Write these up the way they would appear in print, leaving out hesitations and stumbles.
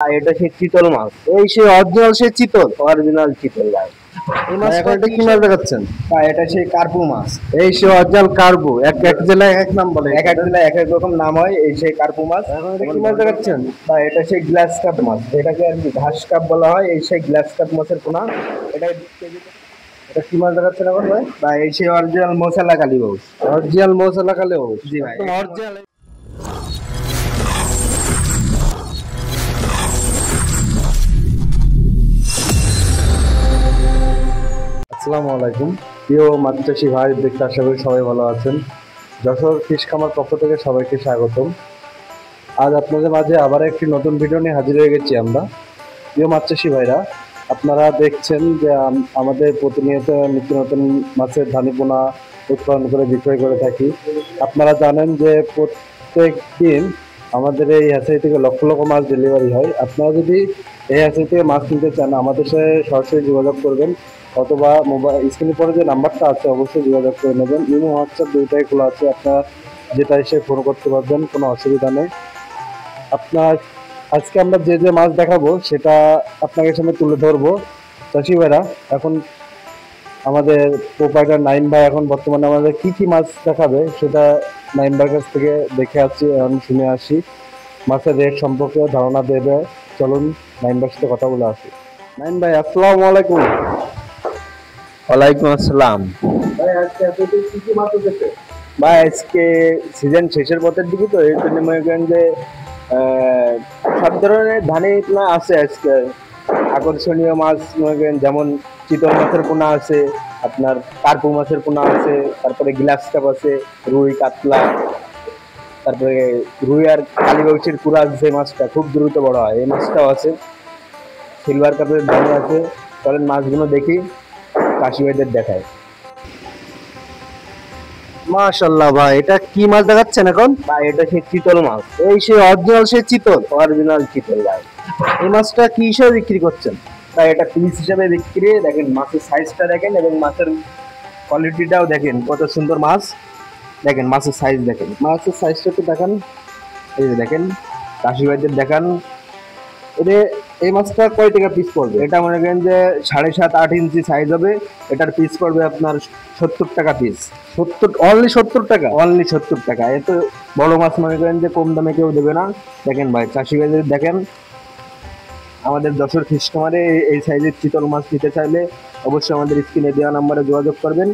আর এটা সেই চিতল মাছ। এই সেই অরিজিনাল সেই চিতল, অরিজিনাল চিতল ভাই। এই মাছ এখন এটা কি মাছ দেখাচ্ছেন? এটা সেই কার্পু মাছ। এই সেই অরিজিনাল কার্পু। এক এক জেলায় এক নাম বলে, এক এক জেলায় এক এক রকম নাম হয়। এই সেই কার্পু মাছ। এখন এটা কি মাছ দেখাচ্ছেন? এটা সেই গ্লাস কাপ মাছ, যেটাকে আর কি ঘাস কাপ বলা হয়। এই সেই গ্লাস কাপ মাছের পোনা। এটা এটা কি মাছ দেখাচ্ছেন এখন ভাই? এই সেই অরিজিনাল মশলা কালী বাবু। অরিজিনাল মশলা কালী বাবু। জি ভাই, অরিজিনাল। আসসালামু আলাইকুম প্রিয় মাছ চাষি ভাই, দেখতে আশা করি সবাই ভালো আছেন। যশোর ফিশ খামার পক্ষ থেকে সবাইকে স্বাগতম। আজ আপনাদের মাঝে আবার একটি নতুন ভিডিও নিয়ে হাজির হয়ে গেছি আমরা। প্রিয় মাছ চাষি ভাইরা, আপনারা দেখছেন যে আমাদের প্রতিনিয়ত নিত্য নতুন মাছের ধানিপোনা উৎপাদন করে বিক্রয় করে থাকি। আপনারা জানেন যে প্রত্যেক দিন আমাদের এই হ্যাচারি থেকে লক্ষ লক্ষ মাছ ডেলিভারি হয়। আপনারা যদি এই হ্যাচারি থেকে মাছ কিনতে চান, আমাদের সাথে সরাসরি যোগাযোগ করবেন, অথবা মোবাইল স্ক্রিনে পরে যে নাম্বারটা আছে অবশ্যই যোগাযোগ করে নেবেন। ইমো হোয়াটসঅ্যাপ দুইটাই খোলা আছে, আপনারা যেটা এসে ফোন করতে পারবেন, কোনো অসুবিধা নেই। আপনার আজকে আমরা যে যে মাছ দেখাবো সেটা আপনাদের সামনে তুলে ধরবো। চাষি ভাইরা, এখন আমাদের প্রোপাইটার নাইম ভাই এখন বর্তমানে আমাদের কি কি মাছ দেখাবে সেটা নাইম ভাইয়ের কাছ থেকে দেখে আসছি, আমি শুনে আসি। মাছের রেট সম্পর্কে ধারণা দেবে। চলুন নাইম ভাইয়ের সাথে কথা বলে আসি। নাইম ভাই, আসসালামু আলাইকুম। ওয়ালাইকুম আসসালাম। ভাই আজকে কি কি মাছ উঠেছে? ভাই আজকে সিজন শেষের পথের দিকে, তো এই জন্য মনে করেন যে সব ধরনের ধানি পোনা আছে আজকে। আকর্ষণীয় মাছ মনে করেন যেমন চিতল মাছের পোনা আছে, আপনার কার্পু মাছের পোনা আছে, তারপরে গ্লাস কাপ আছে, রুই কাতলা, তারপরে রুই আর কালীবাউসির কুরাস, যে মাছটা খুব দ্রুত বড় হয়, এই মাছটাও আছে। সিলভার কাপের ধানি আছে। চলেন মাছগুলো দেখি, চাষি ভাইদের দেখায়। মাশাআল্লাহ ভাই, এটা কি মাছ দেখাচ্ছেন এখন? ভাই এটা সেই চিতল মাছ। এই সেই অরিজিনাল সেই চিতল, অরিজিনাল চিতল ভাই। এই মাছটা কি হিসেবে বিক্রি করছেন? ভাই এটা পিস হিসেবে বিক্রি। দেখেন মাছের সাইজটা দেখেন, এবং মাছের কোয়ালিটিটাও দেখেন, কত সুন্দর মাছ। দেখেন মাছের সাইজ, দেখেন মাছের সাইজটা একটু দেখান। এই যে দেখেন, চাষি ভাইদের দেখান। এই মাছটা কয় টাকা পিস পড়বে? এটা মনে করেন যে 7.5-8 ইঞ্চি সাইজ হবে। এটার পিস পড়বে আপনার 70 টাকা পিস। 70? অনলি 70 টাকা? অনলি 70 টাকা। এত বড় মাছ মনে করেন যে কম দামে কেউ দেবে না। দেখেন ভাই, চাষি ভাইদের দেখেন, আমাদের যশোর ফিশ খামারে এই সাইজের চিতল মাছ নিতে চাইলে অবশ্যই আমাদের স্ক্রিনে দেওয়া নাম্বারে যোগাযোগ করবেন।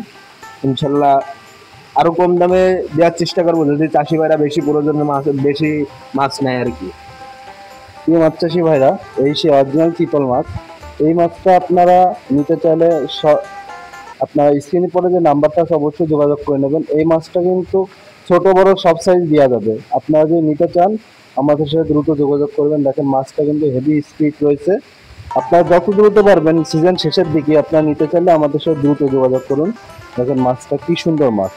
ইনশাল্লাহ আরো কম দামে দেওয়ার চেষ্টা করবো, যদি চাষি ভাইরা বেশি প্রয়োজনের মাছ, বেশি মাছ নেয় আর কি। প্রিয় মাছ চাষি ভাইরা, এই সেই অরিজিনাল চিতল মাছ। এই মাছটা আপনারা নিতে চাইলে আপনারা স্ক্রিনে পরে যে নাম্বারটা আছে অবশ্যই যোগাযোগ করে নেবেন। এই মাছটা কিন্তু ছোট বড় সব সাইজ দেওয়া যাবে। আপনারা যদি নিতে চান আমাদের সাথে দ্রুত যোগাযোগ করবেন। দেখেন মাছটা কিন্তু হেভি স্পিড রয়েছে। আপনারা যত দ্রুত পারবেন, সিজন শেষের দিকে আপনারা নিতে চাইলে আমাদের সাথে দ্রুত যোগাযোগ করুন। দেখেন মাছটা কি সুন্দর মাছ।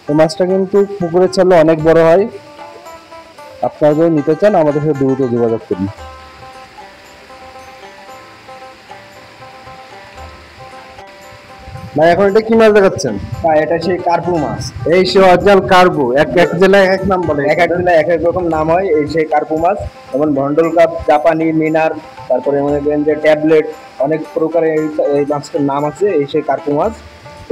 এই মাছটা কিন্তু পুকুরে ছাড়লে অনেক বড় হয়। আপনারা যদি নিতে চান আমাদের সাথে দ্রুত যোগাযোগ করুন। ভাই এখন এটা কি মাছ দেখাচ্ছেন? ভাই এটা সেই কার্পু মাছ। এই সেই অরিজিনাল কার্পু। এক এক জেলায় এক নাম বলে, এক এক জেলায় এক এক রকম নাম হয়। এই সেই কার্পু মাছ, যেমন ভন্ডল কাপ, জাপানি, মিনার, তারপরে মনে করেন যে ট্যাবলেট, অনেক প্রকারের এই মাছটার নাম আছে। এই সেই কার্পু মাছ।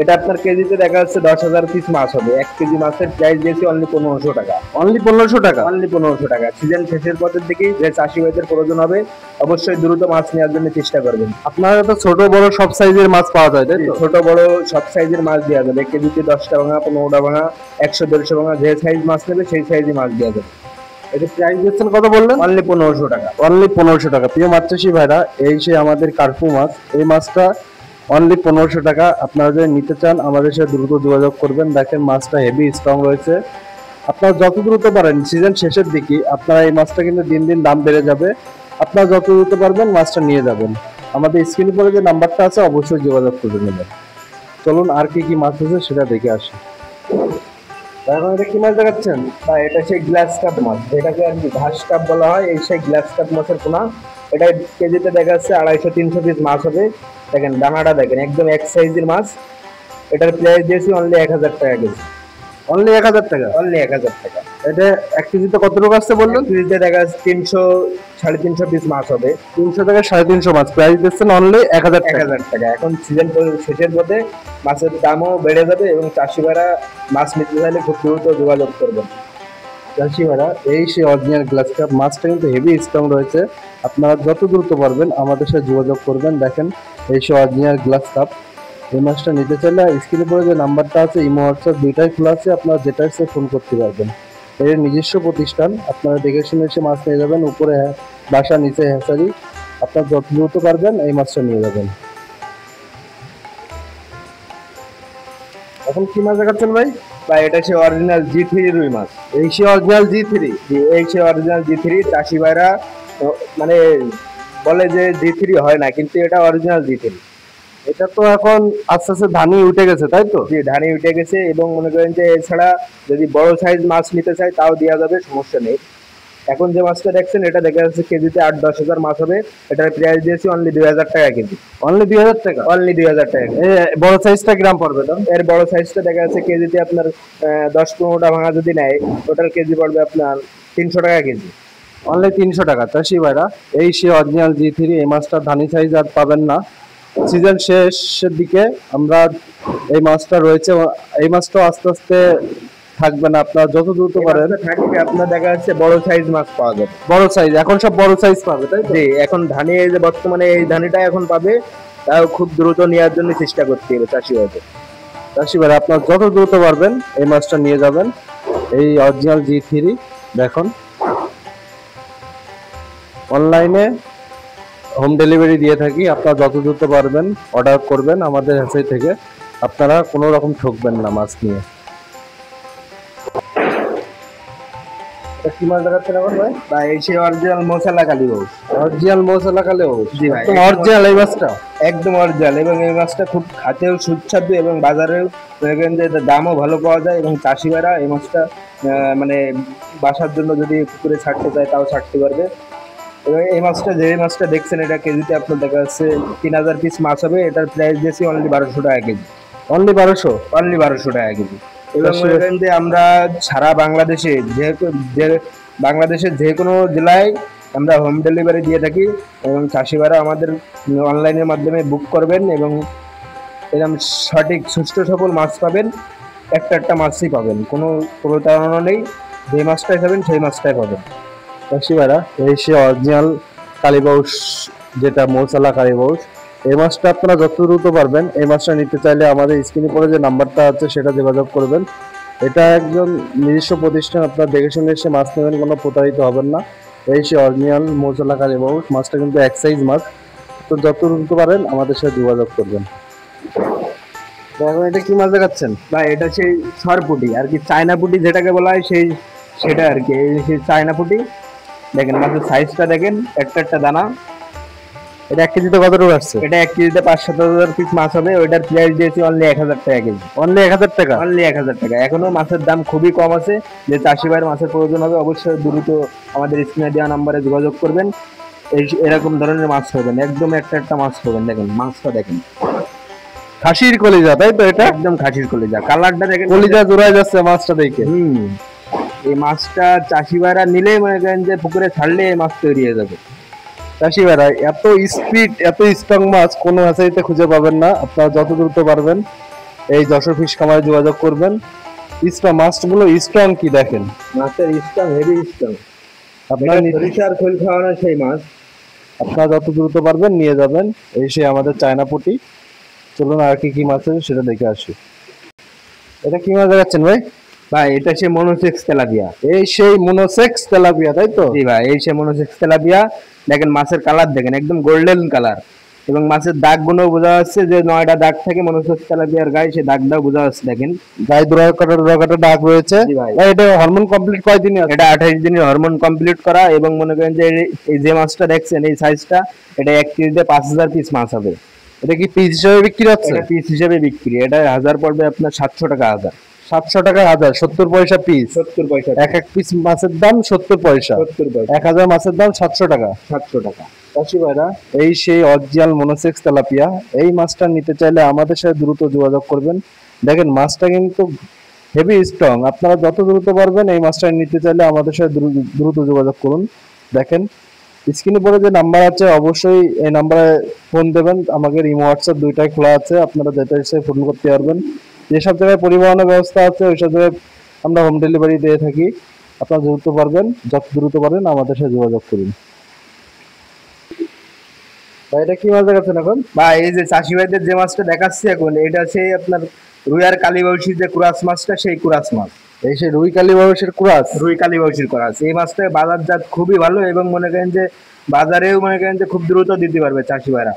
এটা আপনার কেজিতে দেখা যাচ্ছে 10,000 পিস মাছ হবে। 1 কেজি মাছের প্রাইস দিয়েছি অনলি 1500 টাকা। অনলি 1500 টাকা? অনলি 1500 টাকা। সিজন শেষের পথের দিকে যে চাষি ভাইদের প্রয়োজন হবে অবশ্যই দ্রুত মাছ নেওয়ার জন্য চেষ্টা করবেন। আপনারা তো ছোট বড় সব সাইজের মাছ পাওয়া যায়, তাই তো? ছোট বড় সব সাইজের মাছ দেওয়া যাবে। কেজিতে 10টা ভাঙা, 15টা ভাঙা, 100-150 ভাঙা, যে সাইজ মাছ নেবে সেই সাইজে মাছ দেওয়া যাবে। এটা প্রাইস দিচ্ছেন কত বললেন? অনলি 1500 টাকা। অনলি 1500 টাকা। প্রিয় মাছ চাষি ভাইরা, এই সে আমাদের কার্পু মাছ। এই মাছটা অনলি 1500 টাকা। আপনারা যদি নিতে চান আমাদের সাথে দ্রুত যোগাযোগ করবেন। দেখেন মাছটা হেভি স্ট্রং রয়েছে। আপনারা যত দ্রুত পারেন, সিজন শেষের দিকে আপনারা এই মাছটা কিন্তু দিন দিন দাম বেড়ে যাবে। আপনারা যত দ্রুত পারবেন মাছটা নিয়ে যাবেন। আমাদের স্ক্রিনে পরে যে নাম্বারটা আছে অবশ্যই যোগাযোগ করে নেবেন। চলুন আর কি কি মাছ আছে সেটা দেখে আসি। এখন এটা কি মাছ দেখাচ্ছেন? এটা সেই গ্লাস কাপ মাছ, যেটাকে আর কি ঘাস কাপ বলা হয়। এই সেই গ্লাস কাপ মাছের পোনা। এটা কেজিতে দেখা যাচ্ছে 250-300 পিস মাছ হবে। দেখেন দানাটা দেখেন, একদম এক সাইজের মাছ। এটার প্রাইস দিয়েছি অনলি 1000 টাকা কেজি। অনলি 1000 টাকা? অনলি 1000 টাকা। এটা 1 কেজিতে কত টাকা আসছে বললেন? 1 কেজিতে দেখা যাচ্ছে 300 350 পিস মাছ হবে। 300 টাকা 350 মাছ, প্রাইস দিচ্ছেন অনলি 1000 টাকা। এখন সিজন শেষের মধ্যে মাছের দামও বেড়ে যাবে এবং চাষিরা মাছ নিতে চাইলে খুব দ্রুত যোগাযোগ করবেন। চাষিরা এই সেই অরিজিনাল গ্লাস কাপ মাছটা কিন্তু হেভি স্ট্রং রয়েছে, আপনারা যত দ্রুত পারবেন আমাদের সাথে যোগাযোগ করবেন। দেখেন এই সেই অরিজিনাল গ্লাস কাপ, এই মাছটা নিতে চাইলে স্ক্রিনে পরে যে নাম্বারটা আছে ইমো হোয়াটসঅ্যাপ দুইটাই খোলা আছে, আপনারা যেটা ইচ্ছে ফোন করতে পারবেন। এর নিজস্ব প্রতিষ্ঠান, আপনারা দেখে শুনে এসে মাছ নিয়ে যাবেন। উপরে বাসা, নিচে হ্যাচারি, আপনারা যত দ্রুত পারবেন এই মাছটা নিয়ে যাবেন। এখন কি মাছ দেখাচ্ছেন ভাই? এটা সে অরিজিনাল G3 রুই মাছ। এই সে অরিজিনাল G3, এই সে অরিজিনাল G3। চাষি ভাইরা মানে বলে যে G3 হয় না, কিন্তু এটা অরিজিনাল G3। এটা তো এখন আস্তে আস্তে ধানি উঠে গেছে, তাই তো? জি, ধানি উঠে গেছে এবং মনে করেন যে এছাড়া যদি বড় সাইজ মাছ নিতে চাই তাও দেওয়া যাবে, সমস্যা নেই। এখন যে মাছটা দেখছেন এটা দেখা যাচ্ছে কেজিতে 8-10 হাজার মাছ হবে। এটার প্রাইস দিয়েছি অনলি 2000 টাকা কেজি। অনলি 2000 টাকা? অনলি 2000 টাকা। বড় সাইজটা গ্রাম পড়বে দাম? এর বড় সাইজটা দেখা যাচ্ছে কেজিতে আপনার 10-15টা ভাঙা যদি নেয়, ওটার কেজি পড়বে আপনার 300 টাকা কেজি। অনলি 300 টাকা। চাষি ভাইরা এই সে অরিজিনাল G3, এই মাছটা ধানি সাইজ আর পাবেন না। সিজন শেষের দিকে আমরা এই মাছটা রয়েছে, এই মাছটা আস্তে আস্তে থাকবে না, আপনারা যত দ্রুত পারেন থাকবে। আপনার দেখা যাচ্ছে বড় সাইজ মাছ পাওয়া যাবে, বড় সাইজ। এখন সব বড় সাইজ পাবে, তাই জি। এখন ধানি এই যে বর্তমানে এই ধানিটা এখন পাবে, তাও খুব দ্রুত নেওয়ার জন্য চেষ্টা করতে হবে চাষি ভাইরা। আপনারা যত দ্রুত পারবেন এই মাছটা নিয়ে যাবেন। এই অরিজিনাল G3 দেখুন, অনলাইনে হোম ডেলিভারি দিয়ে থাকি, আপনারা যত দ্রুত পারবেন অর্ডার করবেন আমাদের হ্যাচারি থেকে, আপনারা কোনো রকম ঠকবেন না মাছ নিয়ে। কি মাছ দেখাচ্ছেন এখন ভাই? এই সেই অরিজিনাল মশলা কালীবাউস। অরিজিনাল মশলা কালীবাউস? জি ভাই, অরিজিনাল এই মাছটা একদম অরিজিনাল। এবং এই মাছটা খুব খাতেও সুস্বাদু এবং বাজারেও দামও ভালো পাওয়া যায়। এবং চাষিরা এই মাছটা মানে বাসার জন্য যদি পুকুরে ছাড়তে চায় তাও ছাড়তে পারবে। এবং এই মাছটা, যে মাছটা দেখছেন, এটা কেজিতে আপনার দেখা যাচ্ছে 3000 পিস মাছ হবে। এটার প্রাইস দিয়েছি অনলি 1200 টাকা কেজি। অনলি 1200? অনলি 1200 টাকা কেজি। এবং এখান থেকে আমরা সারা বাংলাদেশে বাংলাদেশের যে কোনো জেলায় আমরা হোম ডেলিভারি দিয়ে থাকি। এবং চাষিরা আমাদের অনলাইনের মাধ্যমে বুক করবেন এবং এরকম সঠিক সুস্থ সবল মাছ পাবেন। একটা মাছই পাবেন, কোনো প্রতারণা নেই। যে মাছটাই খাবেন সেই মাছটাই পাবেন। চাষিরা এই সে অরিজিনাল কালীবাউস, যেটা মৌসালা কালীবাউস, এই মাছটা আপনারা যত দ্রুত পারবেন এই মাছটা নিতে চাইলে আমাদের স্ক্রিনে পরে যে নাম্বারটা আছে সেটা যোগাযোগ করবেন। এটা একজন নিজস্ব প্রতিষ্ঠান, আপনারা দেখে শুনে এসে মাছ নেবেন, কোনো প্রতারিত হবেন না। এই সে অরিজিনাল মৌসালা কালীবাউস মাছটা কিন্তু এক সাইজ মাছ, তো যত দ্রুত পারেন আমাদের সাথে যোগাযোগ করবেন। এখন এটা কি মাছ দেখাচ্ছেন ভাই? এটা সেই সরপুটি আর কি, চায়না পুটি যেটাকে বলা হয়, সেটা আর কি। সেই চায়না পুটি দেখেন, মাছের সাইজটা দেখেন, একটা দানা। এটা 1 কেজিতে কত টাকা আসছে? এটা 1 কেজিতে 5-7 হাজার পিস মাছ হবে। ওইটার প্রাইস দিয়েছি অনলি 1000 টাকা কেজি। অনলি 1000 টাকা? অনলি 1000 টাকা। এখনো মাছের দাম খুবই কম আছে। যে চাষি ভাইয়ের মাছের প্রয়োজন হবে অবশ্যই দ্রুত আমাদের স্ক্রিনে দেওয়া নাম্বারে যোগাযোগ করবেন। এরকম ধরনের মাছ পাবেন, একদম একটা মাছ পাবেন। দেখেন মাছটা দেখেন, খাসির কলিজা, তাই তো? এটা একদম খাসির কলিজা। কালারটা দেখেন, কলিজা জোড়ায় যাচ্ছে মাছটা দেখে। এই মাছটা চাষি ভাইরা নিলেই মনে করেন যে পুকুরে ছাড়লে এই মাছ তৈরি হয়ে যাবে। চাষি ভাইরা এত স্পিড, এত স্ট্রং মাছ কোনো হ্যাচারিতে খুঁজে পাবেন না। আপনারা যত দ্রুত পারবেন এই যশোর ফিশ খামারে যোগাযোগ করবেন। মাছগুলো স্ট্রং কি দেখেন, মাছের স্ট্রং, হেভি স্ট্রং। আপনার সরিষার খোল খাওয়ানো সেই মাছ, আপনারা যত দ্রুত পারবেন নিয়ে যাবেন। এই সে আমাদের চায়না পুটি। চলুন আর কি মাছ আছে সেটা দেখে আসি। এটা কি মাছ দেখাচ্ছেন ভাই? ভাই এটা সে মনোসেক্স তেলাপিয়া। এই সেই মনোসেক্স তেলাপিয়া, তাই তো? জি ভাই, এই সে মনোসেক্স তেলাপিয়া। দেখেন মাছের কালার দেখেন, একদম গোল্ডেন কালার। এবং মাছের দাগগুলো বোঝা যাচ্ছে যে 9টা দাগ থাকে মনোসেক্স তেলাপিয়ার গায়ে, সেই দাগটাও বোঝা যাচ্ছে। দেখেন গায়ে দুরাকাটা দাগ রয়েছে। এটা হরমোন কমপ্লিট কয়দিনে? এটা 28 দিনের হরমোন কমপ্লিট করা। এবং মনে করেন যে এই যে মাছটা দেখছেন, এই সাইজটা, এটা 1 কেজিতে 5000 পিস মাছ হবে। এটা কি পিস হিসেবে বিক্রি হচ্ছে? এটা পিস হিসেবে বিক্রি। এটা 1000 পড়বে আপনার 700 টাকা 1000। 700 টাকা 1000, 70 পয়সা পিস। 70 পয়সা এক পিস মাছের দাম 70 পয়সা। 1000 মাছের দাম 700 টাকা। 700 টাকা। চাষি ভাইরা এই সেই অরিজিনাল মনোসেক্স তেলাপিয়া, এই মাছটা নিতে চাইলে আমাদের সাথে দ্রুত যোগাযোগ করবেন। দেখেন মাছটা কিন্তু হেভি স্ট্রং। আপনারা যত দ্রুত পারবেন এই মাছটা নিতে চাইলে আমাদের সাথে দ্রুত যোগাযোগ করুন। দেখেন স্ক্রিনে পরে যে নাম্বার আছে অবশ্যই এই নাম্বারে ফোন দেবেন। আমাদের ইমো হোয়াটসঅ্যাপ দুইটাই খোলা আছে, আপনারা যেটা এসে ফোন করতে পারবেন। যেসব জায়গায় পরিবহনের ব্যবস্থা আছে ওইসব জায়গায় আমরা হোম ডেলিভারি দিয়ে থাকি। আপনারা দ্রুত পারবেন, যত দ্রুত পারেন আমাদের সাথে যোগাযোগ করুন। ভাই এটা কি মাছ দেখাচ্ছেন এখন? বা এই যে চাষি ভাইদের যে মাছটা দেখাচ্ছি এখন, এটা সেই আপনার রুই আর কালীবাউসি যে কুরাস মাছটা, সেই কুরাস মাছ। এই সে রুই কালীবাউসের কুরাস। রুই কালীবাউসির কুরাস এই মাছটা বাজারজাত খুবই ভালো, এবং মনে করেন যে বাজারেও মনে করেন যে খুব দ্রুত দিতে পারবে চাষি ভাইরা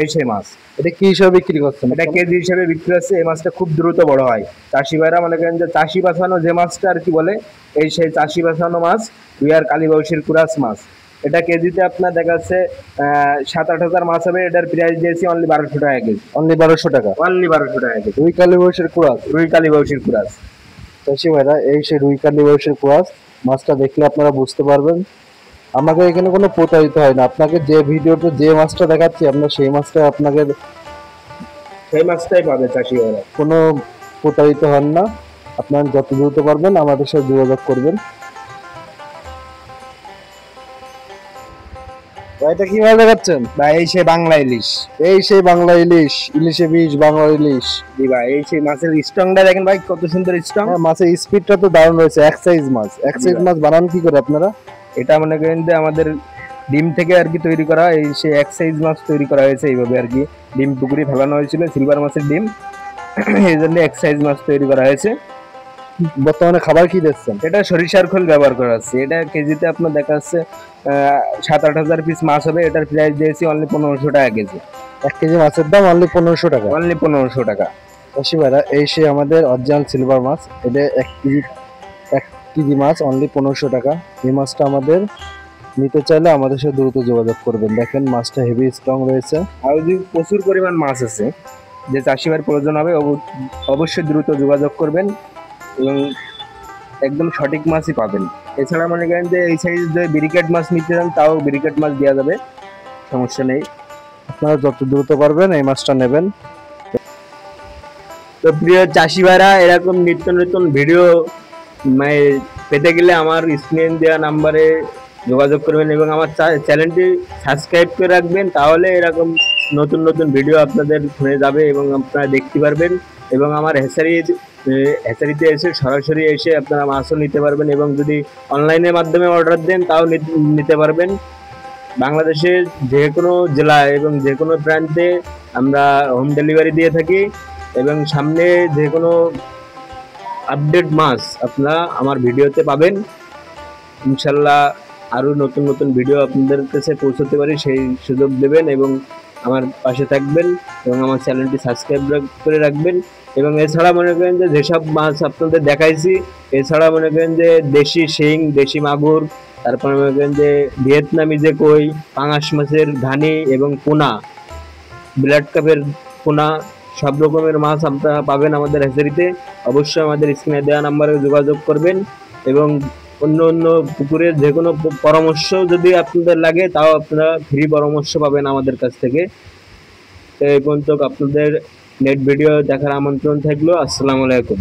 এই সেই মাছ। এটা কি হিসাবে বিক্রি করছেন? এটা কেজি হিসেবে বিক্রি হচ্ছে। এই মাছটা খুব দ্রুত বড় হয়। চাষি ভাইরা মনে করেন যে চাষি বাঁচানো যে মাছটা আর কি বলে, এই সেই চাষি বাঁচানো মাছ রুই আর কালীবাউসির কুরাস মাছ। এটা কেজিতে আপনার দেখা যাচ্ছে 7-8 হাজার মাছ হবে। এটার প্রাইস দিয়েছি অনলি 1200 টাকা কেজি। অনলি 1200 টাকা। অনলি 1200 টাকা কেজি রুই কালীবাউসের কুরাস। রুই কালীবাউসির কুরাস। চাষি ভাইরা এই সেই রুই কালীবাউসের কুরাস মাছটা দেখলে আপনারা বুঝতে পারবেন। আমাকে এখানে কোনো প্রতারিত হয় না। আপনাকে যে ভিডিওতে যে মাছটা দেখাচ্ছি আপনার সেই মাছটা আপনাকে সেই মাছটাই পাবে চাষি ভাইরা। কোনো প্রতারিত হন না। আপনারা যত দ্রুত পারবেন আমাদের সাথে যোগাযোগ করবেন। এটা কি মাছ দেখাচ্ছেন? বা এই সেই বাংলা ইলিশ। এই সেই বাংলা ইলিশ, ইলিশে বিষ বাংলা ইলিশ। জি ভাই, এই সেই মাছের স্ট্রংটা দেখেন ভাই, কত সুন্দর স্ট্রং। মাছের স্পিডটা তো দারুণ রয়েছে। এক সাইজ মাছ। এক সাইজ মাছ বানান কি করে আপনারা? এটা মনে করেন যে আমাদের ডিম থেকে আর কি তৈরি করা, এই সে এক সাইজ মাছ তৈরি করা হয়েছে এইভাবে আর কি। ডিম পুকুরে ফেলানো হয়েছিল সিলভার মাছের ডিম, এই জন্য এক সাইজ মাছ তৈরি করা হয়েছে। বর্তমানে খাবার কি দিচ্ছেন? এটা সরিষার খোল ব্যবহার করা হচ্ছে। এটা কেজিতে আপনার দেখা যাচ্ছে 7-8 হাজার পিস মাছ হবে। এটার প্রাইস দিয়েছি অনলি 1500 টাকা কেজি। 1 কেজি মাছের দাম অনলি 1500 টাকা। অনলি 1500 টাকা। চাষি ভাইরা এই সে আমাদের অরিজিনাল সিলভার মাছ। এটা 1 কেজি মাছ অনলি 1500 টাকা। এই মাছটা আমাদের নিতে চাইলে আমাদের সাথে দ্রুত যোগাযোগ করবেন। দেখেন মাছটা হেভি স্ট্রং রয়েছে। আর যদি প্রচুর পরিমাণ মাছ আছে, যে চাষি ভাইয়ের প্রয়োজন হবে অবশ্যই দ্রুত যোগাযোগ করবেন এবং একদম সঠিক মাছই পাবেন। এছাড়া মনে করেন যে এই সাইজ যে ব্রিকেট মাছ নিতে চান, তাও ব্রিকেট মাছ দেওয়া যাবে, সমস্যা নেই। আপনারা যত দ্রুত পারবেন এই মাছটা নেবেন। তো প্রিয় চাষি ভাইরা, এরকম নিত্য নতুন ভিডিও পেতে গেলে আমার স্ক্রিনে দেওয়া নাম্বারে যোগাযোগ করবেন এবং আমার চ্যানেলটি সাবস্ক্রাইব করে রাখবেন। তাহলে এরকম নতুন নতুন ভিডিও আপনাদের ফোনে যাবে এবং আপনারা দেখতে পারবেন। এবং আমার হ্যাচারিতে এসে সরাসরি এসে আপনারা মাছও নিতে পারবেন, এবং যদি অনলাইনের মাধ্যমে অর্ডার দেন তাও নিতে পারবেন। বাংলাদেশের যে কোনো জেলায় এবং যে কোনো প্রান্তে আমরা হোম ডেলিভারি দিয়ে থাকি, এবং সামনে যে কোনো আপডেট মাছ আপনারা আমার ভিডিওতে পাবেন। ইনশাল্লাহ আরও নতুন নতুন ভিডিও আপনাদের কাছে পৌঁছতে পারি সেই সুযোগ দেবেন এবং আমার পাশে থাকবেন এবং আমার চ্যানেলটি সাবস্ক্রাইব করে রাখবেন। এবং এছাড়া মনে করেন যে যেসব মাছ আপনাদের দেখাইছি, এছাড়া মনে করেন যে দেশি শিং, দেশি মাগুর, তারপরে মনে করেন যে ভিয়েতনামি যে কই, পাঙাশ মাছের ধানি এবং পোনা, ব্লাড কাপের পোনা, সব রকমের মাছ আপনারা পাবেন আমাদের হ্যাচারিতে। অবশ্যই আমাদের স্ক্রিনে দেওয়া নাম্বারে যোগাযোগ করবেন এবং অন্য অন্য পুকুরের যে কোনো পরামর্শ যদি আপনাদের লাগে তাও আপনারা ফ্রি পরামর্শ পাবেন আমাদের কাছ থেকে। তো এই পর্যন্ত আপনাদের নেট ভিডিও দেখার আমন্ত্রণ থাকলো। আসসালামু আলাইকুম।